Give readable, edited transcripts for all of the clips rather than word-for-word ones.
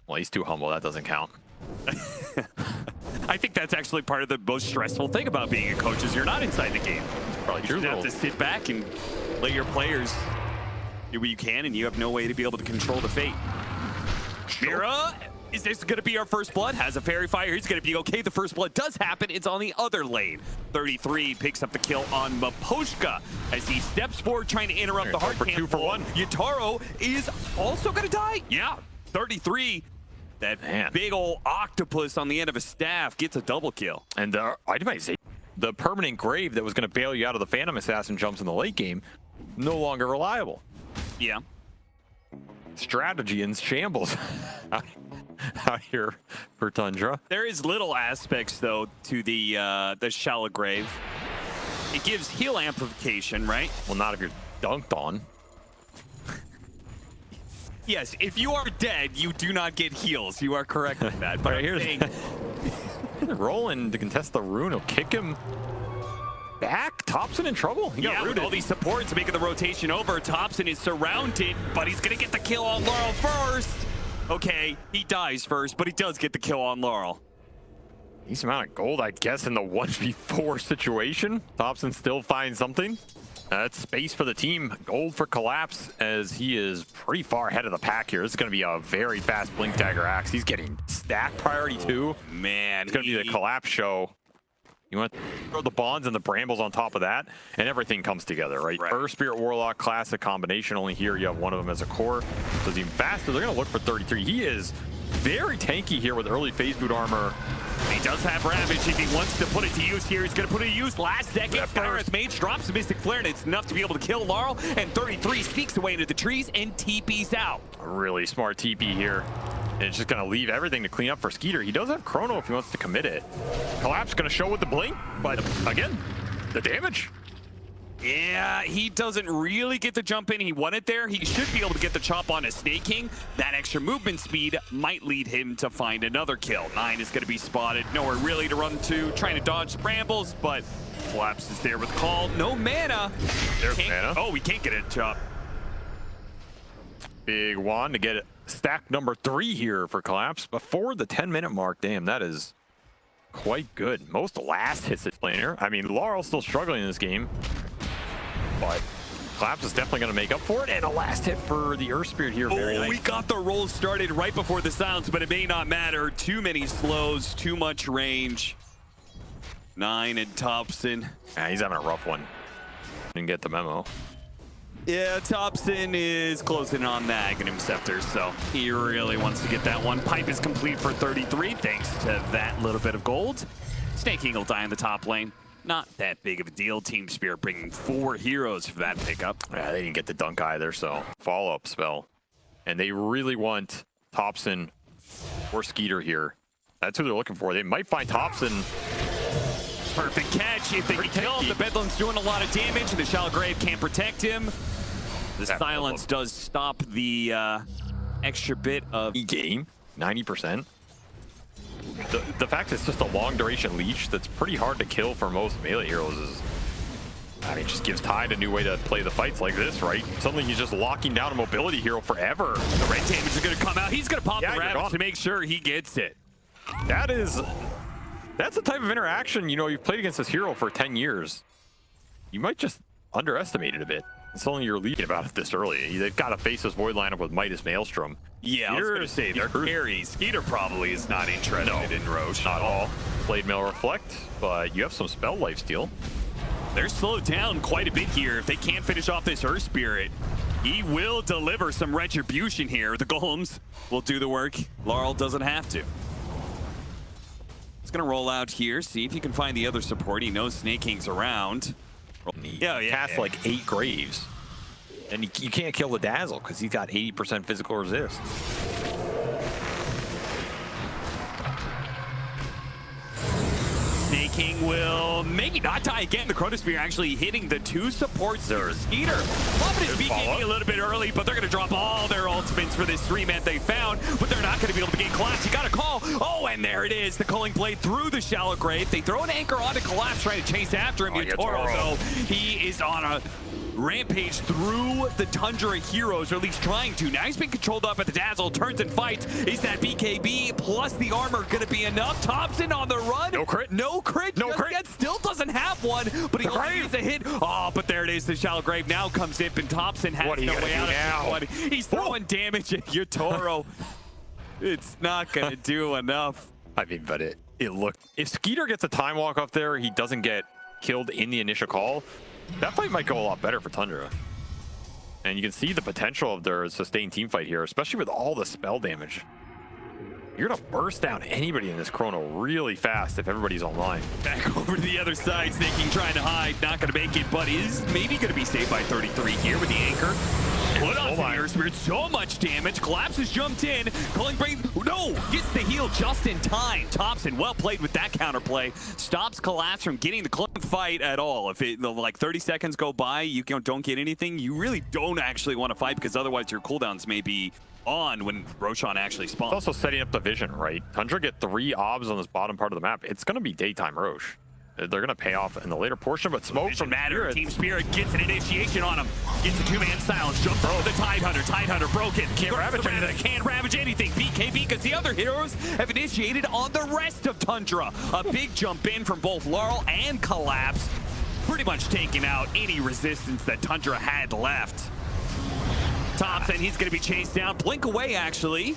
Well, he's too humble. That doesn't count. I think that's actually part of the most stressful thing about being a coach is you're not inside the game. Probably You true. just have to sit back and let your players do what you can, and you have no way to be able to control the fate. Mira, is this going to be our first blood? Has a fairy fire. He's going to be okay. The first blood does happen. It's on the other lane. 33 picks up the kill on Maposhka as he steps forward trying to interrupt the hard for 2 for 1. Yutaro is also going to die. Yeah, 33. That big old octopus on the end of a staff gets a double kill. And I might say the permanent grave that was going to bail you out of the Phantom Assassin jumps in the late game, no longer reliable. Yeah. Strategy in shambles out here for Tundra. There is little aspects though to the shallow grave. It gives heal amplification, right? Well, not if you're dunked on. Yes, if you are dead, you do not get heals. You are correct with that. But Right, here's Roland to contest the rune. He'll kick him back. Topson in trouble. He got with rooted. all these supports making the rotation over. Topson is surrounded, but he's going to get the kill on Laurel first. Okay, he dies first, but he does get the kill on Laurel. Decent amount of gold, I guess, in the 1v4 situation. Topson still finds something. That's space for the team. Gold for Collapse as he is pretty far ahead of the pack here. This is going to be a very fast Blink Dagger Axe. He's getting stack priority too. Man, It's going to be the Collapse show. You want to throw the bonds and the brambles on top of that, and everything comes together, right? Earth Spirit Warlock classic combination. Only here you have one of them as a core. So it's even faster. They're going to look for 33. He is very tanky here with early phase boot armor. He does have Ravage. If he wants to put it to use here, he's going to put it to use. Last second, Gareth Mage drops the Mystic Flare, and it's enough to be able to kill Laurel. And 33 sneaks away into the trees and TP's out. A really smart TP here. And it's just going to leave everything to clean up for Skeeter. He does have Chrono if he wants to commit it. Collapse going to show with the blink, but again, the damage. Yeah, he doesn't really get to jump in. He won it there. He should be able to get the chop on a Snake King. That extra movement speed might lead him to find another kill. 9 is going to be spotted. Nowhere really to run to. Trying to dodge the brambles, but Collapse is there with call. No mana. There's mana. Oh, we can't get a chop. Big wand to get it. Stack number 3 here for Collapse before the 10-minute mark. Damn, that is quite good. Most last hits it's playing here. I mean, Laurel's still struggling in this game, but Collapse is definitely going to make up for it. And a last hit for the Earth Spirit here. Very nice. We got the roll started right before the silence, but it may not matter. Too many slows, too much range. 9 and Topson. Yeah, he's having a rough one. Didn't get the memo. Yeah, Topson is closing on the Aghanim Scepter, so he really wants to get that one. Pipe is complete for 33, thanks to that little bit of gold. Snake King will die in the top lane. Not that big of a deal. Team Spirit bringing 4 heroes for that pickup. Yeah, they didn't get the dunk either, so follow-up spell. And they really want Topson or Skeeter here. That's who they're looking for. They might find Topson. Perfect catch. If they can kill him, the Bedlam's doing a lot of damage, and the Shallow Grave can't protect him. The silence does stop the extra bit of game, 90%. The fact it's just a long duration leech that's pretty hard to kill for most melee heroes is, I mean, it just gives Tide a new way to play the fights like this, right? Suddenly he's just locking down a mobility hero forever. The red damage is going to come out. He's going to pop the Ravage to make sure he gets it. That's the type of interaction, you know, you've played against this hero for 10 years. You might just underestimate it a bit. It's only you're leaking about it this early. They've got to face this Void lineup with Midas Maelstrom. Yeah, I was going to say, they're carry. Skeeter probably is not interested in Roche. Not at all. Blade Mail Reflect, but you have some spell lifesteal. They're slowed down quite a bit here. If they can't finish off this Earth Spirit, he will deliver some retribution here. The Golems will do the work. Laurel doesn't have to. He's going to roll out here, see if he can find the other support. He knows Snake King's around. Cast like 8 Graves. And you can't kill the Dazzle because he's got 80% physical resist. Snake King will maybe not die again. The Chronosphere actually hitting the 2 supports there. Skeeter. Loving his BKB a little bit early, but they're going to drop all their ultimates for this 3-man they found, but they're not going to be able to get Collapse. You got to call. Oh, and there it is. The Culling Blade through the Shallow Grave. They throw an anchor onto Collapse, trying to chase after him. Yutaro, though, he is on a rampage through the Tundra heroes, or at least trying to. Now he's been controlled up at the Dazzle, turns and fights. Is that BKB plus the armor going to be enough? Topson on the run. No crit. No crit. No crit. Yet still doesn't have one, but he only needs a hit. Oh, but there it is. The shallow grave now comes in, and Topson has no way out of this one. He's throwing damage at Yotaro. It's not going to do enough. I mean, but it looked... If Skeeter gets a time walk up there, he doesn't get killed in the initial call, that fight might go a lot better for Tundra. And you can see the potential of their sustained team fight here, especially with all the spell damage. You're going to burst down anybody in this chrono really fast if everybody's online. Back over to the other side, Snaking trying to hide, not going to make it, but is maybe going to be saved by 33 here with the anchor. Put on the Mirror Spirit, so much damage. Collapse has jumped in. Culling Brave, no, gets the heal just in time. Topson, well played with that counterplay. Stops Collapse from getting the Culling fight at all. If it like 30 seconds go by, you don't get anything, you really don't actually want to fight, because otherwise your cooldowns may be on when Roshan actually spawns. It's also setting up the vision, right? Tundra get 3 obs on this bottom part of the map. It's going to be daytime Rosh. They're going to pay off in the later portion, but smoke from matter. Team Spirit gets an initiation on him. Gets a 2-man silence. Jumps over the Tidehunter. Tidehunter broken. Can't ravage anything. Can't ravage anything. BKB, because the other heroes have initiated on the rest of Tundra. A big jump in from both Laurel and Collapse. Pretty much taking out any resistance that Tundra had left. Topson, he's going to be chased down. Blink away, actually.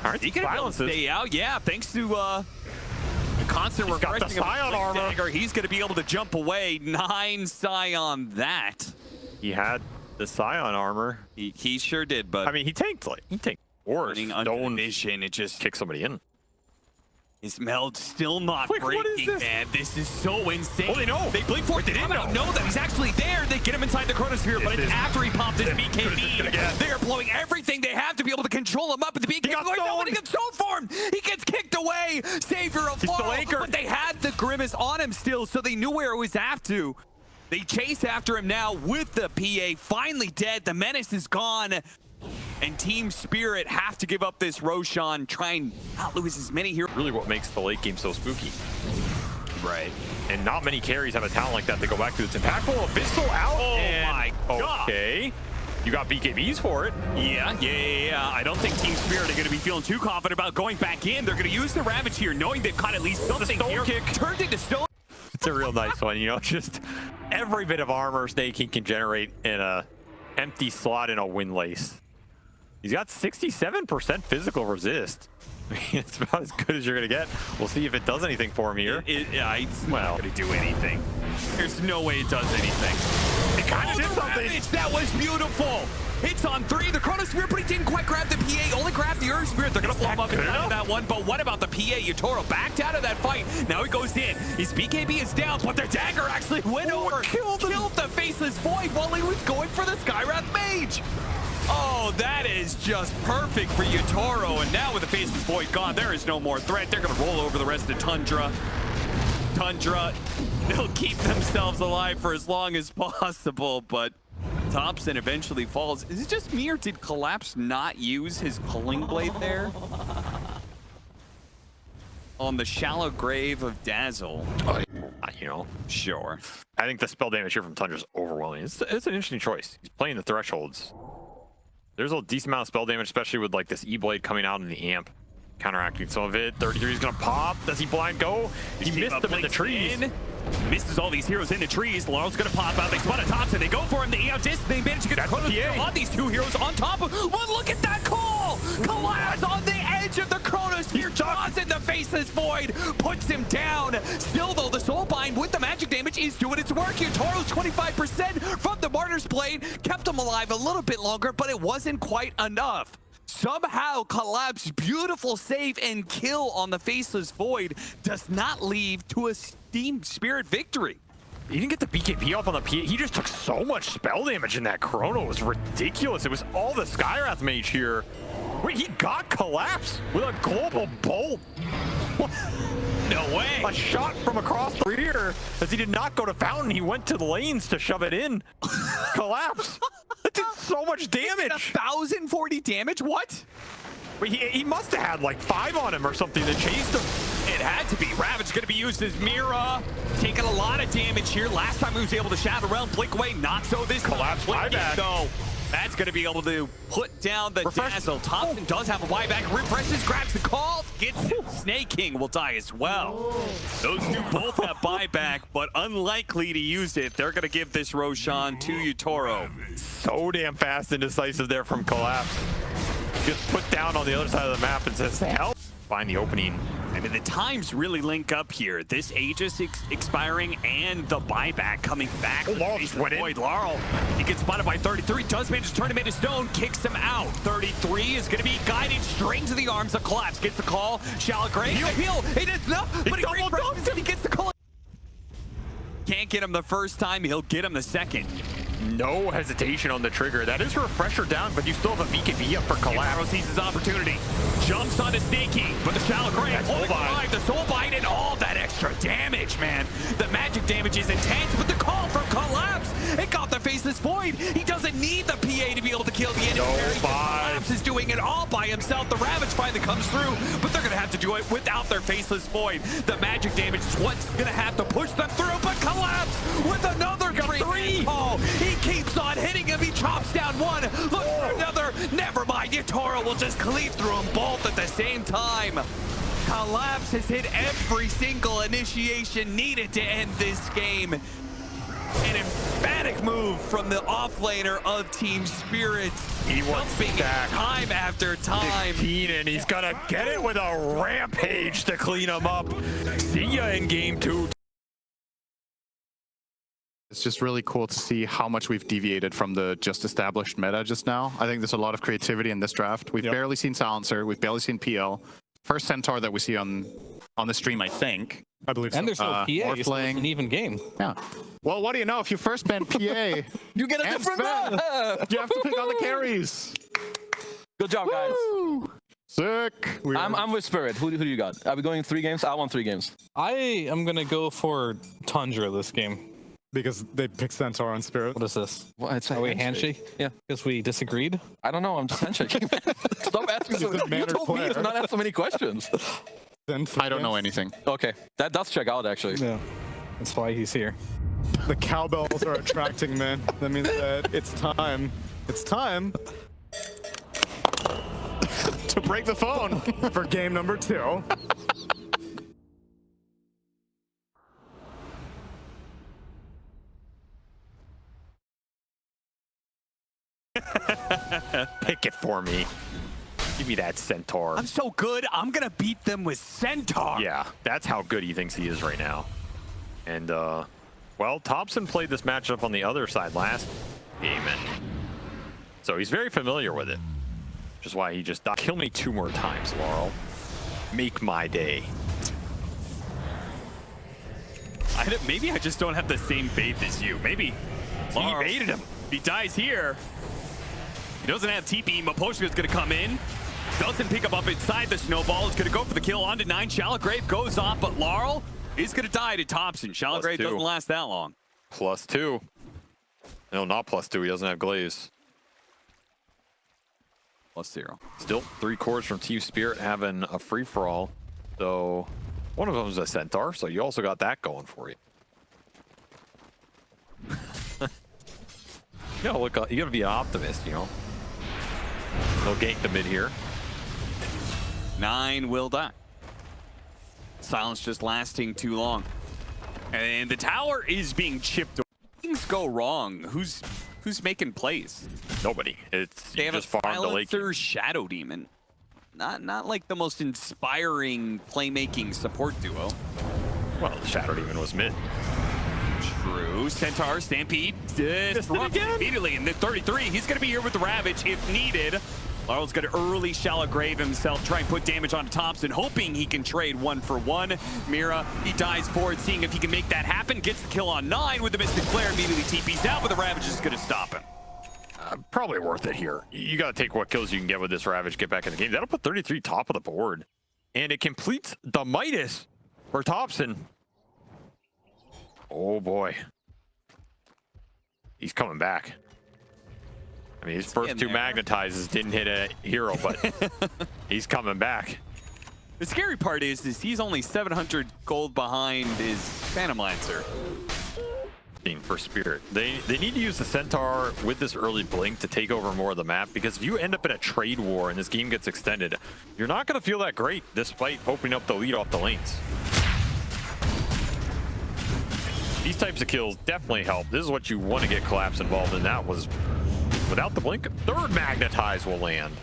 All right, he can stay out. Yeah, thanks to the constant refreshing of Scion armor. Dagger, he's going to be able to jump away. 9 Psi on that. He had the Scion armor. He sure did, but I mean, he tanked worse. Don't vision, it just kick somebody in. His meld still not Wait, breaking, man. This is so insane. Oh, they know. They blink for it. They didn't know that he's actually there. They get him inside the chronosphere, but it's after he popped his BKB. They are blowing everything they have to be able to control him up at the BKB. Nobody gets stoned for him. He gets kicked away. Savior of Laurel. But they had the Grimace on him still, so they knew where it was after. They chase after him now with the PA. Finally dead. The menace is gone. And Team Spirit have to give up this Roshan, try and not lose as many here. Really what makes the late game so spooky. Right. And not many carries have a talent like that to go back to. It's impactful. Abyssal out. Oh my god. Okay. You got BKBs for it. Yeah. I don't think Team Spirit are going to be feeling too confident about going back in. They're going to use the Ravage here, knowing they've caught at least something here. Kick. Turned into stone. It's a real nice one, you know, just every bit of armor Snaking can generate in a empty slot in a windlace. He's got 67% physical resist. I mean, it's about as good as you're going to get. We'll see if it does anything for him here. It's not going to do anything. There's no way it does anything. It kind of did something. Ravage, that was beautiful. Hits on 3. The Chronosphere, but he didn't quite grab the PA. Only grabbed the Earth Spirit. They're going to blow him up in that one. But what about the PA? Yotaro backed out of that fight. Now he goes in. His BKB is down, but their dagger actually went over. Killed the Faceless Void while he was going for the Skywrath Mage. Oh, that is just perfect for Yotaro. And now with the Faceless Void gone, there is no more threat. They're going to roll over the rest of Tundra. They'll keep themselves alive for as long as possible, but Topson eventually falls. Is it just me, or did Collapse not use his Culling Blade there? On the shallow grave of Dazzle. You know, sure. I think the spell damage here from Tundra is overwhelming. It's an interesting choice. He's playing the thresholds. There's a decent amount of spell damage, especially with like this E-Blade coming out in the amp, counteracting some of it. 33 is gonna pop. Does he blind go? He missed them in the trees. Misses all these heroes in the trees. Laurel's gonna pop out. They spot a Topson. They go for him. They outdistance. They manage to get on these 2 heroes on top of. Well, look at that call! Collapse on the edge of the Chronosphere. Draws in the Faceless Void. Puts him down. Still, though, the Soulbind with the magic damage is doing its work here. Toro's 25% from the Martyr's Blade. Kept him alive a little bit longer, but it wasn't quite enough. Somehow, Collapse, beautiful save and kill on the Faceless Void does not lead to a Team Spirit victory. He didn't get the BKB off on the PA. He just took so much spell damage in that chrono. It was ridiculous. It was all the Skywrath Mage here. Wait, he got Collapse with a global bolt. No way. A shot from across the rear. As he did not go to Fountain, he went to the lanes to shove it in. Collapse. That did so much damage. 1,040 damage? What? But he must have had like 5 on him or something that chased him. It had to be. Ravage going to be used as Mira, taking a lot of damage here. Last time he was able to shatter realm, blink away, not so this Collapse buyback. though. That's going to be able to put down the dazzle. Topson does have a buyback. Refreshes, grabs the call, gets it. Snake King will die as well. Those two both have buyback, but unlikely to use it. They're going to give this Roshan to Utoro. So damn fast and decisive there from Collapse. Gets put down on the other side of the map and says, help. Find the opening. I mean, the times really link up here. This Aegis expiring and the buyback coming back. Laurel's winning. Laurel, he gets spotted by 33. Does manage to turn him into stone, kicks him out. 33 is going to be guided straight into the arms of Collapse. Gets the call. Shallow Grave. Heal. He does enough, but he refreshes and he gets the call. Can't get him the first time. He'll get him the second. No hesitation on the trigger. That is a refresher down, but you still have a BKB up for Collapse. Sees his opportunity. Jumps on the Snake King, but the Shallow Grave holding alive. The Soul Bite and all that extra damage, man. The magic damage is intense, but the call from Collapse, it got the Faceless Void. He doesn't need the PA to be able to kill the enemy. Collapse is doing it all by himself. The Ravage finally comes through, but they're going to have to do it without their Faceless Void. The magic damage is what's going to have to push them through, but Collapse with another three. Oh, he keeps on hitting him. He chops down one. Look for another. Never mind. Utoro will just cleave through them both at the same time. Collapse has hit every single initiation needed to end this game. An emphatic move from the offlaner of Team Spirit. He wants back time after time. 16, and he's gonna get it with a rampage to clean him up. See ya in game 2. It's just really cool to see how much we've deviated from the just established meta just now. I think there's a lot of creativity in this draft. We've barely seen Silencer. We've barely seen PL. First Centaur that we see on the stream, I think. I believe so. And there's no PA, so it's an even game. Yeah. Well, what do you know? If you first ban PA, you get a different map. You have to pick on the carries. Good job, guys. Woo! Sick. I'm with Spirit. Who do you got? Are we going 3 games? I want 3 games. I am going to go for Tundra this game. Because they picked Centaur on Spirit. What is this? Well, it's a handshake? Yeah. Because we disagreed? I don't know. I'm just handshaking. Stop asking so many. You told me to not ask so many questions. I don't know anything. Okay. That does check out, actually. Yeah. That's why he's here. The cowbells are attracting, man. That means that it's time. It's time to break the phone for game number 2. Pick it for me. Give me that Centaur. I'm so good, I'm gonna beat them with Centaur. Yeah, that's how good he thinks he is right now. And, well, Topson played this matchup on the other side last game, and so he's very familiar with it. Which is why he just died. Kill me 2 more times, Laurel. Make my day. Maybe I just don't have the same faith as you. Maybe He baited him. He dies here. He doesn't have TP. Maposhka is going to come in. Doesn't pick him up inside the snowball. Is going to go for the kill on to 9. Shallow Grave goes off, but Laurel is going to die to Topson. Shallow Grave doesn't last that long. +2. No, not +2. He doesn't have glaze. +0. Still 3 cores from Team Spirit having a free-for-all. So one of them is a Centaur, so you also got that going for you. You gotta look, you gotta be an optimist, you know. They'll gank the mid here. 9 will die. Silence just lasting too long. And the tower is being chipped away. Things go wrong. Who's making plays? Nobody. It's they have just a farm the lake. Silencer Shadow Demon. Not like the most inspiring playmaking support duo. Well, the Shadow Demon was mid. True. Centaur, Stampede, disrupt immediately. And then 33, he's going to be here with the Ravage if needed. Laurel's going to early Shallow Grave himself, try and put damage onto Topson, hoping he can trade 1 for 1. Mira, he dies forward, seeing if he can make that happen. Gets the kill on 9 with the Mystic Flare, immediately TP's out, but the Ravage is going to stop him. Probably worth it here. You got to take what kills you can get with this Ravage, get back in the game. That'll put 33 top of the board. And it completes the Midas for Topson. Oh boy. He's coming back. I mean, his first 2 magnetizes didn't hit a hero, but he's coming back. The scary part is he's only 700 gold behind his Phantom Lancer. For Spirit. They need to use the Centaur with this early blink to take over more of the map, because if you end up in a trade war and this game gets extended, you're not going to feel that great despite opening up the lead off the lanes. These types of kills definitely help. This is what you want to get Collapse involved in. That was without the blink. 3rd magnetize will land.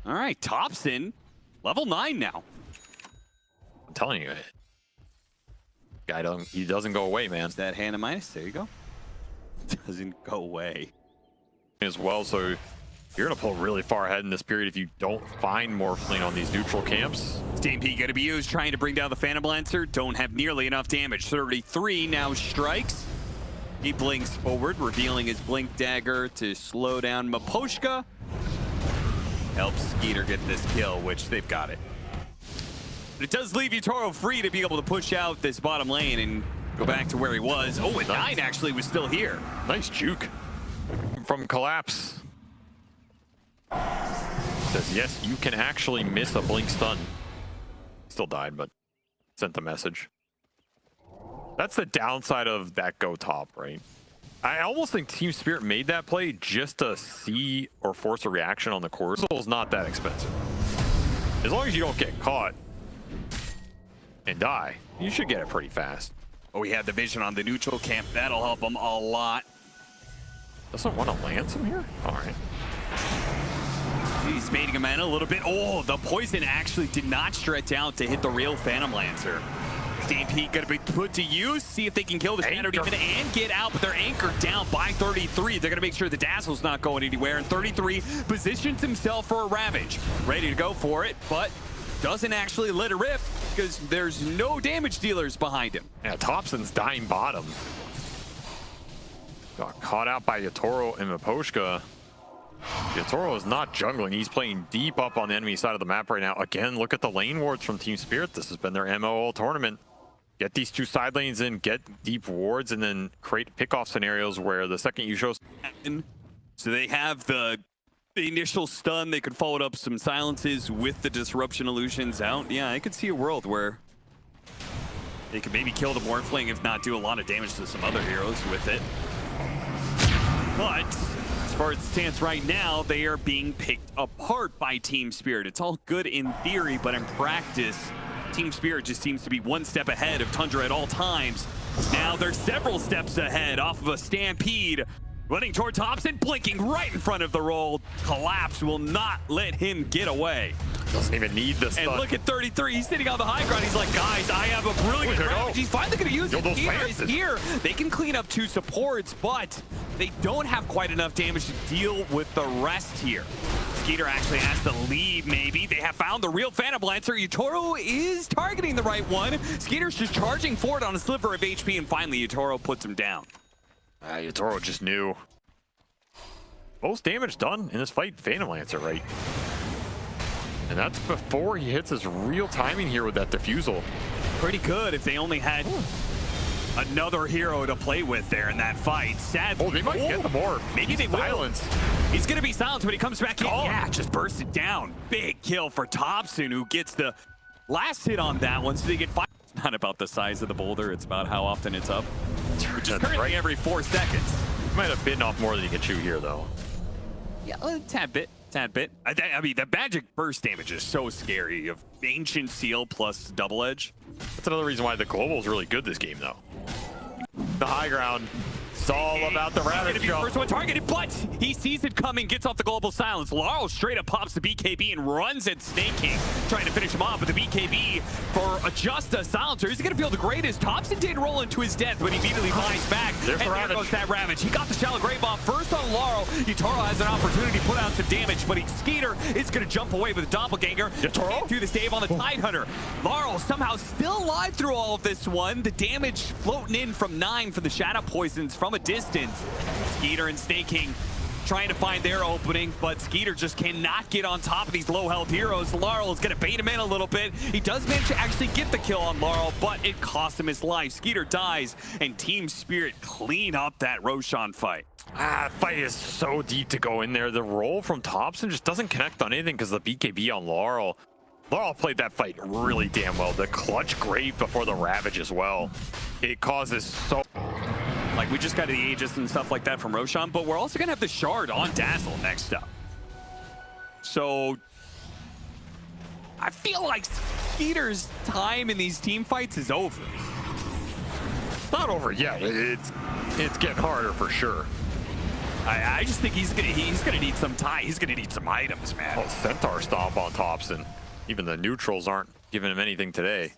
All right, Topson, level 9 now. I'm telling you, guy doesn't go away, man. That hand of minus, there you go. Doesn't go away. As well, so you're gonna pull really far ahead in this period if you don't find Morphling on these neutral camps. Stampede gonna be used, trying to bring down the Phantom Lancer. Don't have nearly enough damage. 33 now strikes. He blinks forward, revealing his blink dagger to slow down Miposhka. Helps Skeeter get this kill, which they've got it. But it does leave Yutaro free to be able to push out this bottom lane and go back to where he was. Oh, and 9 actually was still here. Nice juke from Collapse. Says, yes, you can actually miss a blink stun. Still died, but sent the message. That's the downside of that go top, right? I almost think Team Spirit made that play just to see or force a reaction on the core. So it's not that expensive. As long as you don't get caught and die, you should get it pretty fast. Oh, we have the vision on the neutral camp. That'll help him a lot. Doesn't want to land some here? All right. He's baiting him in a little bit. Oh, the poison actually did not stretch out to hit the real Phantom Lancer. Stampede gonna be put to use, see if they can kill the Shadow Demon and get out, but they're anchored down by 33. They're gonna make sure the Dazzle's not going anywhere, and 33 positions himself for a Ravage. Ready to go for it, but doesn't actually let it rip because there's no damage dealers behind him. Yeah, Topson's dying bottom. Got caught out by Yutaro and Miposhka. Yutaro is not jungling. He's playing deep up on the enemy side of the map right now. Again, look at the lane wards from Team Spirit. This has been their MO all tournament. Get these 2 side lanes in, get deep wards, and then create pickoff scenarios where the second you show... So they have the initial stun. They could follow up some silences with the disruption illusions out. Yeah, I could see a world where they could maybe kill the Morphling, if not do a lot of damage to some other heroes with it. But as far as it stands right now, they are being picked apart by Team Spirit. It's all good in theory, but in practice, Team Spirit just seems to be one step ahead of Tundra at all times. Now they're several steps ahead off of a Stampede. Running toward Topson, blinking right in front of the roll. Collapse will not let him get away. Doesn't even need this. And look at 33. He's sitting on the high ground. He's like, guys, I have a brilliant Ravage. He's finally going to use it. Here. They can clean up 2 supports, but they don't have quite enough damage to deal with the rest here. Skeeter actually has to leave, maybe. They have found the real Phantom Lancer. Yutaro is targeting the right one. Skeeter's just charging forward on a sliver of HP, and finally Yutaro puts him down. Yutaro just knew. Most damage done in this fight, Phantom Lancer, right? And that's before he hits his real timing here with that defusal. Pretty good if they only had another hero to play with there in that fight. Sadly, they might get the more. Maybe they silence. He's going to be silenced when he comes back in. Yeah, just burst it down. Big kill for Topson, who gets the last hit on that one, so they get 5. It's not about the size of the boulder, it's about how often it's up. Which is currently every 4 seconds. Might have bitten off more than you can chew here, though. Yeah, a tad bit. I mean, the magic burst damage is so scary. Of Ancient Seal plus Double Edge. That's another reason why the global is really good this game, though. The high ground. It's all about the Ravage jump. First one targeted, but he sees it coming, gets off the global silence. Laurel straight up pops the BKB and runs at Snake King, trying to finish him off with the BKB for just a silencer. He's gonna feel the greatest. Topson did roll into his death, but he immediately buys back. There's and there goes that Ravage. He got the shallow grave bomb first on Laurel. Yutaro has an opportunity to put out some damage, but Skeeter is gonna jump away with a doppelganger. Yutaro through the stave on the Tidehunter. Laurel somehow still alive through all of this one. The damage floating in from 9 for the shadow poisons from a distance. Skeeter and Snake King trying to find their opening, but Skeeter just cannot get on top of these low health heroes. Laurel is going to bait him in a little bit. He does manage to actually get the kill on Laurel, but it cost him his life. Skeeter dies, and Team Spirit clean up that Roshan fight. Fight is so deep to go in there. The roll from Topson just doesn't connect on anything because the BKB on Laurel. Laurel played that fight really damn well. The clutch great before the Ravage as well. It causes so... Like, we just got the Aegis and stuff like that from Roshan, but we're also going to have the Shard on Dazzle next up. So, I feel like Skeeter's time in these team fights is over. It's not over yet. It's getting harder for sure. I just think he's gonna need some time. He's gonna need some items, man. Oh, Centaur Stomp on Topson. Even the neutrals aren't giving him anything today.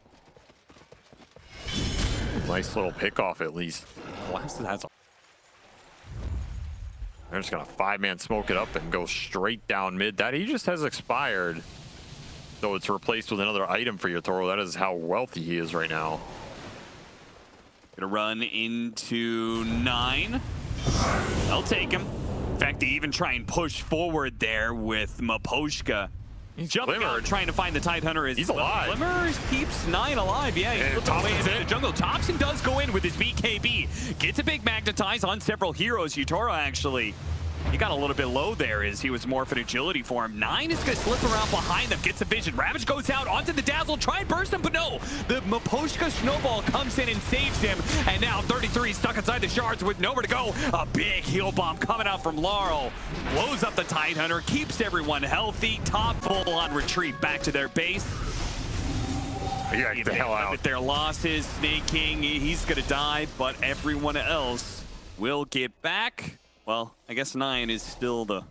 Nice little pick off at least. They're just gonna 5-man smoke it up and go straight down mid. That he just has expired. Though it's replaced with another item for Yatoro. That is how wealthy he is right now. Gonna run into 9. They'll take him. In fact, they even try and push forward there with Maposhka. He's jumping out, trying to find the Tidehunter. He's alive. Glimmer keeps 9 alive. Yeah, he's slipping away into the jungle. Topson does go in with his BKB. Gets a big magnetize on several heroes. Yutoro actually, he got a little bit low there as he was morphing agility for him. 9 is going to slip around behind them, gets a vision. Ravage goes out onto the Dazzle, try and burst him, but no. The Maposhka Snowball comes in and saves him. And now 33 stuck inside the shards with nowhere to go. A big heal bomb coming out from Laurel. Blows up the Tidehunter, keeps everyone healthy. Top full on retreat back to their base. Yeah, get the hell out. With their losses, Snake King, he's going to die, but everyone else will get back. Well, I guess 9 is still the...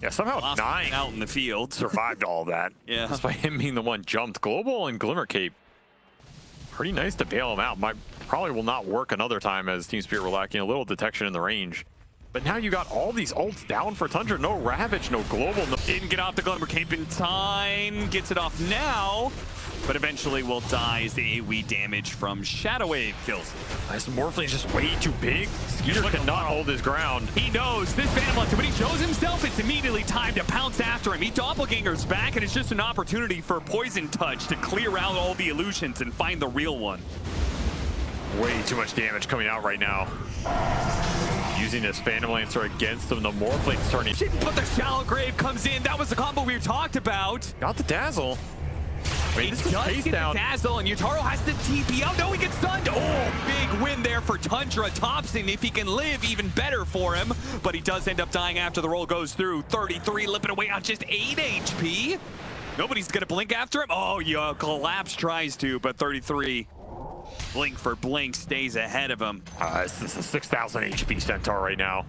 Yeah, somehow 9 out in the field. Survived all that. Yeah. Despite him being the one jumped. Global and Glimmer Cape. Pretty nice to bail him out. Probably will not work another time as Team Spirit were lacking a little detection in the range. But now you got all these ults down for Tundra. No Ravage, no Global. No... Didn't get off the Glimmer Cape in time. Gets it off now. But eventually will die as the AoE damage from Shadow Wave kills. This Morphling is just way too big. Skeeter cannot hold his ground. He knows this Phantom, when he shows himself, it's immediately time to pounce after him. He doppelgangers back, and it's just an opportunity for Poison Touch to clear out all the illusions and find the real one. Way too much damage coming out right now. Using this Phantom Lancer against him, the Morphling's turning. But the Shallow Grave comes in. That was the combo we talked about. Got the Dazzle. Wait, this does get down. The Dazzle, and Yutaro has to TP out. No, he gets stunned. Oh, big win there for Tundra. Topson, if he can live, even better for him. But he does end up dying after the roll goes through. 33, limping away on just 8 HP. Nobody's going to blink after him. Oh, yeah, Collapse tries to, but 33. Blink for blink stays ahead of him. This is a 6,000 HP Centaur right now.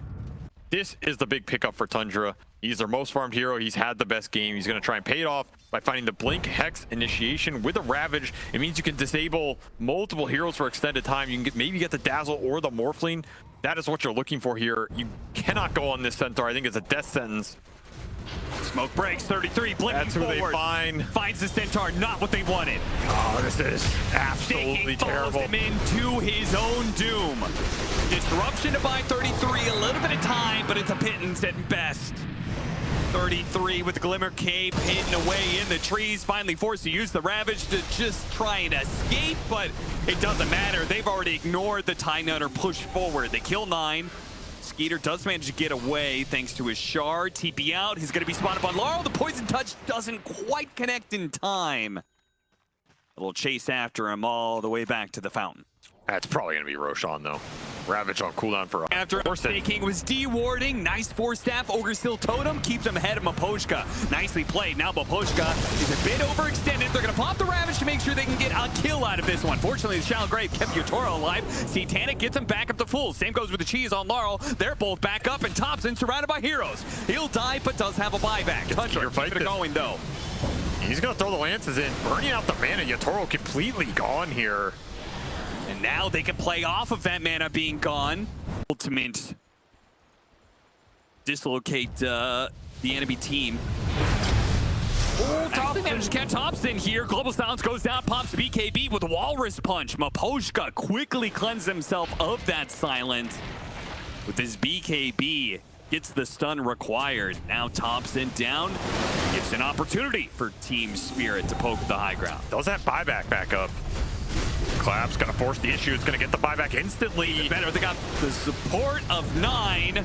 This is the big pickup for Tundra. He's their most farmed hero. He's had the best game. He's going to try and pay it off by finding the Blink Hex initiation with a Ravage. It means you can disable multiple heroes for extended time. You can maybe get the Dazzle or the Morphling. That is what you're looking for here. You cannot go on this Centaur. I think it's a death sentence. Smoke breaks, 33, blinking That's who forward. they find. Finds the Centaur, not what they wanted. Oh, this is absolutely terrible. Follows him into his own doom. Disruption to buy 33, a little bit of time, but it's a pittance at best. 33 with the Glimmer Cape hidden away in the trees, finally forced to use the Ravage to just try and escape, but it doesn't matter. They've already ignored the Tidehunter push forward. They kill 9. Skeeter does manage to get away thanks to his shard. TP out. He's going to be spotted by Laurel. The Poison Touch doesn't quite connect in time. A little chase after him all the way back to the fountain. That's probably going to be Roshan, though. Ravage on cooldown for after Snake King was dewarding. Nice 4-staff Ogre Steel Totem keeps him ahead of Maposhka. Nicely played. Now Maposhka is a bit overextended. They're going to pop the Ravage to make sure they can get a kill out of this one. Fortunately, the Shallow Grave kept Yutoro alive. Satanic gets him back up to full. Same goes with the Cheese on Laurel. They're both back up, and Topson surrounded by heroes. He'll die, but does have a buyback. Tundra keep it going, though. He's going to throw the Lances in, burning out the mana. Yutoro completely gone here. And now they can play off of that mana being gone. Ultimate dislocate the enemy team. Oh, Topson manages to catch Topson here. Global Silence goes down, pops BKB with a Walrus Punch. Maposhka quickly cleansed himself of that silence with his BKB. gets the stun required. Now Topson down. It's an opportunity for Team Spirit to poke the high ground. Does that buyback back up? Collapse gonna force the issue. It's gonna get the buyback instantly. Better, they got the support of 9.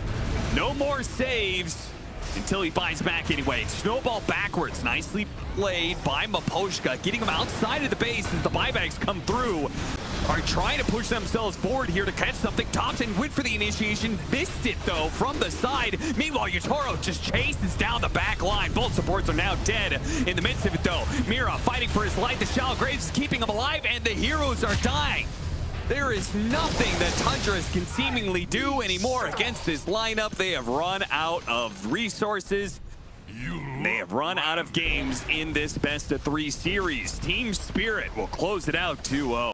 No more saves until he buys back anyway. Snowball backwards. Nicely played by Maposhka, getting him outside of the base as the buybacks come through. Are trying to push themselves forward here to catch something. Topson went for the initiation, missed it though from the side. Meanwhile, Yutaro just chases down the back line. Both supports are now dead in the midst of it though. Mira fighting for his life. The shallow graves is keeping him alive, and the heroes are dying. There is nothing that Tundras can seemingly do anymore against this lineup. They have run out of resources. They have run out of games in this best-of-3 series. Team Spirit will close it out 2-0.